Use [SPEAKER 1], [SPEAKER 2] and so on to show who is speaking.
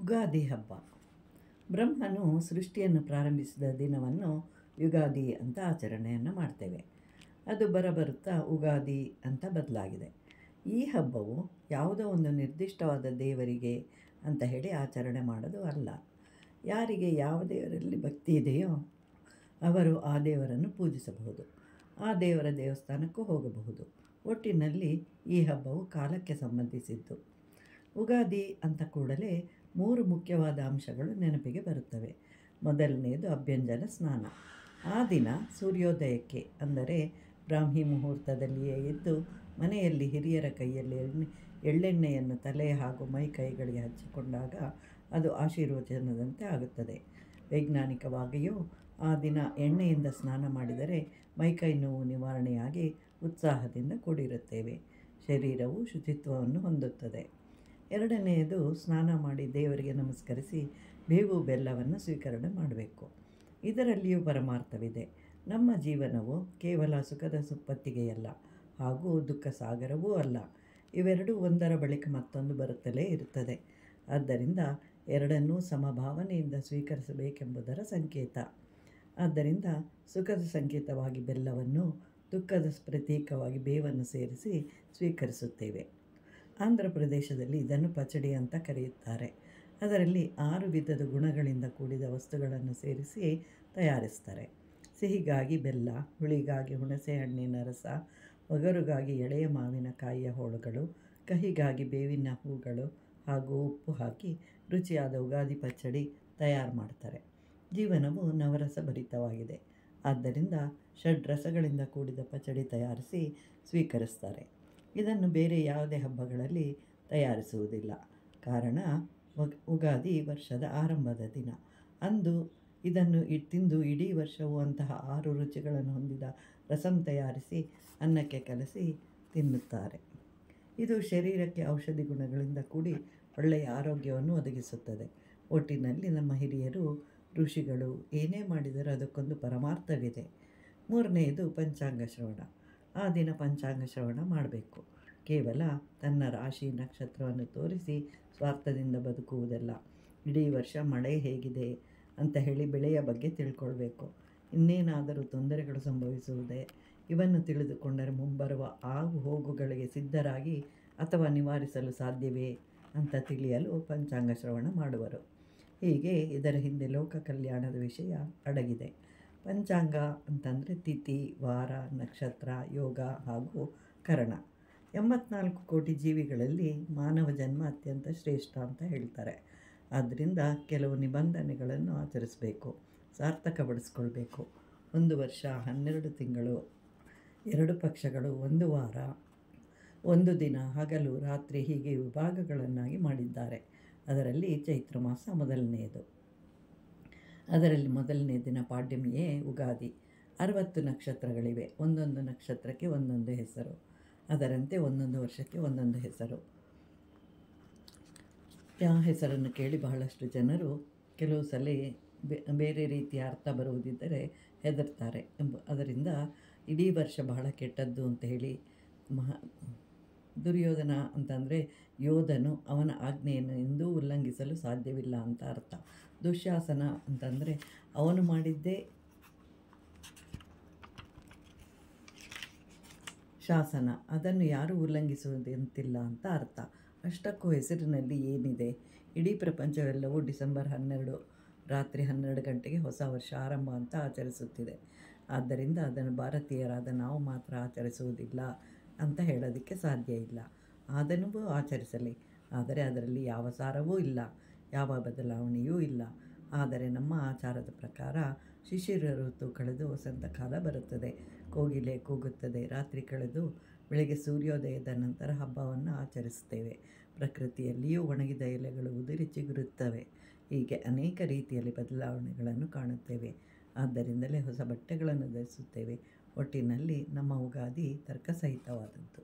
[SPEAKER 1] ಯುಗಾದಿ ಹಬ್ಬ. ಬ್ರಹ್ಮನು ಸೃಷ್ಟಿಯನ್ನು ಪ್ರಾರಂಭಿಸಿದ ದಿನವನ್ನು ಯುಗಾದಿ ಅಂತ ಆಚರಣೆಯನ್ನು ಮಾಡ್ತೇವೆ. ಅದು ಬರುತ್ತಾ ಉಗಾದಿ ಅಂತ ಬದಲಾಗಿದೆ. ಈ ಹಬ್ಬವು ಯಾವುದೋ ಒಂದು ನಿರ್ದಿಷ್ಟವಾದ ದೇವರಿಗೆ ಅಂತ ಹೇಳಿ ಆಚರಣೆ ಮಾಡೋದು ಅಲ್ಲ. ಯಾರಿಗೆ ಯಾವ ದೇವರಲ್ಲಿ ಭಕ್ತಿ ಇದೆಯೋ ಅವರು ಆ ದೇವರನ್ನು ಪೂಜಿಸಬಹುದು, ಆ ದೇವರ ದೇವಸ್ಥಾನಕ್ಕೂ ಹೋಗಬಹುದು. ಒಟ್ಟಿನಲ್ಲಿ ಈ ಹಬ್ಬವು ಕಾಲಕ್ಕೆ ಸಂಬಂಧಿಸಿದ್ದು. ಉಗಾದಿ ಅಂತ ಕೂಡಲೇ 3 ಮುಖ್ಯವಾದ ಅಂಶಗಳು ನೆನಪಿಗೆ ಬರುತ್ತವೆ. ಮೊದಲನೆಯದು ಅಭ್ಯಂಜನ ಸ್ನಾನ. ಆ ದಿನ ಸೂರ್ಯೋದಯಕ್ಕೆ ಅಂದರೆ ಬ್ರಾಹ್ಮಿ ಮುಹೂರ್ತದಲ್ಲಿಯೇ ಎದ್ದು ಮನೆಯಲ್ಲಿ ಹಿರಿಯರ ಕೈಯಲ್ಲಿ ಎಳ್ಳೆಣ್ಣೆಯನ್ನು ತಲೆ ಹಾಗೂ ಮೈ ಕೈಗಳಿಗೆ ಹಚ್ಚಿಕೊಂಡಾಗ ಅದು ಆಶೀರ್ವಚನದಂತೆ ಆಗುತ್ತದೆ. ವೈಜ್ಞಾನಿಕವಾಗಿಯೂ ಆ ದಿನ ಎಣ್ಣೆಯಿಂದ ಸ್ನಾನ ಮಾಡಿದರೆ ಮೈಕೈ ನೋವು ನಿವಾರಣೆಯಾಗಿ ಉತ್ಸಾಹದಿಂದ ಕೂಡಿರುತ್ತೇವೆ. ಶರೀರವು ಶುಚಿತ್ವವನ್ನು ಹೊಂದುತ್ತದೆ. ಎರಡನೆಯದು ಸ್ನಾನ ಮಾಡಿ ದೇವರಿಗೆ ನಮಸ್ಕರಿಸಿ ಬೇವು ಬೆಲ್ಲವನ್ನು ಸ್ವೀಕರಣೆ ಮಾಡಬೇಕು. ಇದರಲ್ಲಿಯೂ ಪರಮಾರ್ಥವಿದೆ. ನಮ್ಮ ಜೀವನವು ಕೇವಲ ಸುಖದ ಸುಪ್ಪತ್ತಿಗೆಯಲ್ಲ, ಹಾಗೂ ದುಃಖ ಸಾಗರವೂ ಅಲ್ಲ. ಇವೆರಡೂ ಒಂದರ ಬಳಿಕ ಮತ್ತೊಂದು ಬರುತ್ತಲೇ ಇರುತ್ತದೆ. ಆದ್ದರಿಂದ ಎರಡನ್ನೂ ಸಮಭಾವನೆಯಿಂದ ಸ್ವೀಕರಿಸಬೇಕೆಂಬುದರ ಸಂಕೇತ. ಆದ್ದರಿಂದ ಸುಖದ ಸಂಕೇತವಾಗಿ ಬೆಲ್ಲವನ್ನು, ದುಃಖದ ಪ್ರತೀಕವಾಗಿ ಬೇವನ್ನು ಸೇರಿಸಿ ಸ್ವೀಕರಿಸುತ್ತೇವೆ. ಆಂಧ್ರ ಪ್ರದೇಶದಲ್ಲಿ ಇದನ್ನು ಪಚಡಿ ಅಂತ ಕರೆಯುತ್ತಾರೆ. ಅದರಲ್ಲಿ 6 ವಿಧದ ಗುಣಗಳಿಂದ ಕೂಡಿದ ವಸ್ತುಗಳನ್ನು ಸೇರಿಸಿ ತಯಾರಿಸ್ತಾರೆ. ಸಿಹಿಗಾಗಿ ಬೆಲ್ಲ, ಹುಳಿಗಾಗಿ ಹುಣಸೆ ಹಣ್ಣಿನ ರಸ, ಒಗರುಗಾಗಿ ಎಳೆಯ ಮಾವಿನಕಾಯಿಯ ಹೋಳುಗಳು, ಕಹಿಗಾಗಿ ಬೇವಿನ ಹೂಗಳು ಹಾಗೂ ಉಪ್ಪು ಹಾಕಿ ರುಚಿಯಾದ ಉಗಾದಿ ಪಚ್ಚಡಿ ತಯಾರು ಮಾಡ್ತಾರೆ. ಜೀವನವು ನವರಸ ಭರಿತವಾಗಿದೆ. ಆದ್ದರಿಂದ ಷಡ್ರಸಗಳಿಂದ ಕೂಡಿದ ಪಚಡಿ ತಯಾರಿಸಿ ಸ್ವೀಕರಿಸ್ತಾರೆ. ಇದನ್ನು ಬೇರೆ ಯಾವುದೇ ಹಬ್ಬಗಳಲ್ಲಿ ತಯಾರಿಸುವುದಿಲ್ಲ. ಕಾರಣ ಉಗಾದಿ ವರ್ಷದ ಆರಂಭದ ದಿನ. ಅಂದು ಇದನ್ನು ತಿಂದು ಇಡೀ ವರ್ಷವೂ ಅಂತಹ 6 ರುಚಿಗಳನ್ನು ಹೊಂದಿದ ರಸಂ ತಯಾರಿಸಿ ಅನ್ನಕ್ಕೆ ಕಲಸಿ ತಿನ್ನುತ್ತಾರೆ. ಇದು ಶರೀರಕ್ಕೆ ಔಷಧಿ ಗುಣಗಳಿಂದ ಕೂಡಿ ಒಳ್ಳೆಯ ಆರೋಗ್ಯವನ್ನು ಒದಗಿಸುತ್ತದೆ. ಒಟ್ಟಿನಲ್ಲಿ ನಮ್ಮ ಹಿರಿಯರು, ಋಷಿಗಳು ಏನೇ ಮಾಡಿದರೂ ಅದಕ್ಕೊಂದು ಪರಮಾರ್ಥವಿದೆ. ಮೂರನೆಯದು ಪಂಚಾಂಗ ಶ್ರವಣ. ಆ ದಿನ ಪಂಚಾಂಗ ಶ್ರವಣ ಮಾಡಬೇಕು. ಕೇವಲ ತನ್ನ ರಾಶಿ ನಕ್ಷತ್ರವನ್ನು ತೋರಿಸಿ ಸ್ವಾರ್ಥದಿಂದ ಬದುಕುವುದಲ್ಲ. ಇಡೀ ವರ್ಷ ಮಳೆ ಹೇಗಿದೆ ಅಂತ ಹೇಳಿ ಬೆಳೆಯ ಬಗ್ಗೆ ತಿಳ್ಕೊಳ್ಬೇಕು. ಇನ್ನೇನಾದರೂ ತೊಂದರೆಗಳು ಸಂಭವಿಸುವುದೇ, ಇವನ್ನು ತಿಳಿದುಕೊಂಡರೆ ಮುಂಬರುವ ಆಗು ಹೋಗುಗಳಿಗೆ ಸಿದ್ಧರಾಗಿ ಅಥವಾ ನಿವಾರಿಸಲು ಸಾಧ್ಯವೇ ಅಂತ ತಿಳಿಯಲು ಪಂಚಾಂಗ ಶ್ರವಣ ಮಾಡುವರು. ಹೀಗೆ ಇದರ ಹಿಂದೆ ಲೋಕ ಕಲ್ಯಾಣದ ವಿಷಯ ಅಡಗಿದೆ. ಪಂಚಾಂಗ ಅಂತಂದರೆ ತಿಥಿ, ವಾರ, ನಕ್ಷತ್ರ, ಯೋಗ ಹಾಗೂ ಕರಣ. 84 ಕೋಟಿ ಜೀವಿಗಳಲ್ಲಿ ಮಾನವ ಜನ್ಮ ಅತ್ಯಂತ ಶ್ರೇಷ್ಠ ಅಂತ ಹೇಳ್ತಾರೆ. ಆದ್ದರಿಂದ ಕೆಲವು ನಿಬಂಧನೆಗಳನ್ನು ಆಚರಿಸಬೇಕು, ಸಾರ್ಥಕಪಡಿಸ್ಕೊಳ್ಬೇಕು. 1 ವರ್ಷ, 12 ತಿಂಗಳು, 2 ಪಕ್ಷಗಳು, 1 ವಾರ, 1 ದಿನ, ಹಗಲು ರಾತ್ರಿ ಹೀಗೆ ವಿಭಾಗಗಳನ್ನಾಗಿ ಮಾಡಿದ್ದಾರೆ. ಅದರಲ್ಲಿ ಚೈತ್ರ ಮಾಸ ಮೊದಲನೆಯದು. ಅದರಲ್ಲಿ ಮೊದಲನೇ ದಿನ ಪಾಡ್ಯಮಿಯೇ ಉಗಾದಿ. 60 ನಕ್ಷತ್ರಗಳಿವೆ. ಒಂದೊಂದು ನಕ್ಷತ್ರಕ್ಕೆ ಒಂದೊಂದು ಹೆಸರು. ಅದರಂತೆ ಒಂದೊಂದು ವರ್ಷಕ್ಕೆ ಒಂದೊಂದು ಹೆಸರು. ಆ ಹೆಸರನ್ನು ಕೇಳಿ ಬಹಳಷ್ಟು ಜನರು ಕೆಲವು ಸಲ ಬೇರೆ ರೀತಿಯ ಅರ್ಥ ಬರುವುದಿದ್ದರೆ ಹೆದರ್ತಾರೆ. ಅದರಿಂದ ಇಡೀ ವರ್ಷ ಬಹಳ ಕೆಟ್ಟದ್ದು ಅಂತ ಹೇಳಿ ದುರ್ಯೋಧನ ಅಂತಂದರೆ ಯೋಧನು, ಅವನ ಆಜ್ಞೆಯನ್ನು ಎಂದೂ ಉಲ್ಲಂಘಿಸಲು ಸಾಧ್ಯವಿಲ್ಲ ಅಂತ ಅರ್ಥ. ದುಶ್ಯಾಸನ ಅಂತಂದರೆ ಅವನು ಮಾಡಿದ್ದೇ ಶಾಸನ, ಅದನ್ನು ಯಾರೂ ಉಲ್ಲಂಘಿಸುವುದಂತಿಲ್ಲ ಅಂತ ಅರ್ಥ. ಅಷ್ಟಕ್ಕೂ ಹೆಸರಿನಲ್ಲಿ ಏನಿದೆ? ಇಡೀ ಪ್ರಪಂಚವೆಲ್ಲವೂ ಡಿಸೆಂಬರ್ 12 ರಾತ್ರಿ 12 ಗಂಟೆಗೆ ಹೊಸ ವರ್ಷ ಆರಂಭ ಅಂತ ಆಚರಿಸುತ್ತಿದೆ. ಆದ್ದರಿಂದ ಅದನ್ನು ಭಾರತೀಯರಾದ ನಾವು ಮಾತ್ರ ಆಚರಿಸುವುದಿಲ್ಲ ಅಂತ ಹೇಳೋದಕ್ಕೆ ಸಾಧ್ಯ ಇಲ್ಲ. ಅದನ್ನು ಆಚರಿಸಲಿ, ಆದರೆ ಅದರಲ್ಲಿ ಯಾವ ಸಾರವೂ ಇಲ್ಲ, ಯಾವ ಬದಲಾವಣೆಯೂ ಇಲ್ಲ. ಆದರೆ ನಮ್ಮ ಆಚಾರದ ಪ್ರಕಾರ ಶಿಶಿರ ಋತು ಕಳೆದು ವಸಂತ ಕಾಲ ಬರುತ್ತದೆ. ಕೋಗಿಲೆ ಕೂಗುತ್ತದೆ. ರಾತ್ರಿ ಕಳೆದು ಬೆಳಗ್ಗೆ ಸೂರ್ಯೋದಯದ ನಂತರ ಹಬ್ಬವನ್ನು ಆಚರಿಸುತ್ತೇವೆ. ಪ್ರಕೃತಿಯಲ್ಲಿಯೂ ಒಣಗಿದ ಎಲೆಗಳು ಉದುರಿ ಚಿಗುರುತ್ತವೆ. ಹೀಗೆ ಅನೇಕ ರೀತಿಯಲ್ಲಿ ಬದಲಾವಣೆಗಳನ್ನು ಕಾಣುತ್ತೇವೆ. ಆದ್ದರಿಂದಲೇ ಹೊಸ ಬಟ್ಟೆಗಳನ್ನು ಧರಿಸುತ್ತೇವೆ. ಒಟ್ಟಿನಲ್ಲಿ ನಮ್ಮ ಉಗಾದಿ ತರ್ಕಸಹಿತವಾದದ್ದು.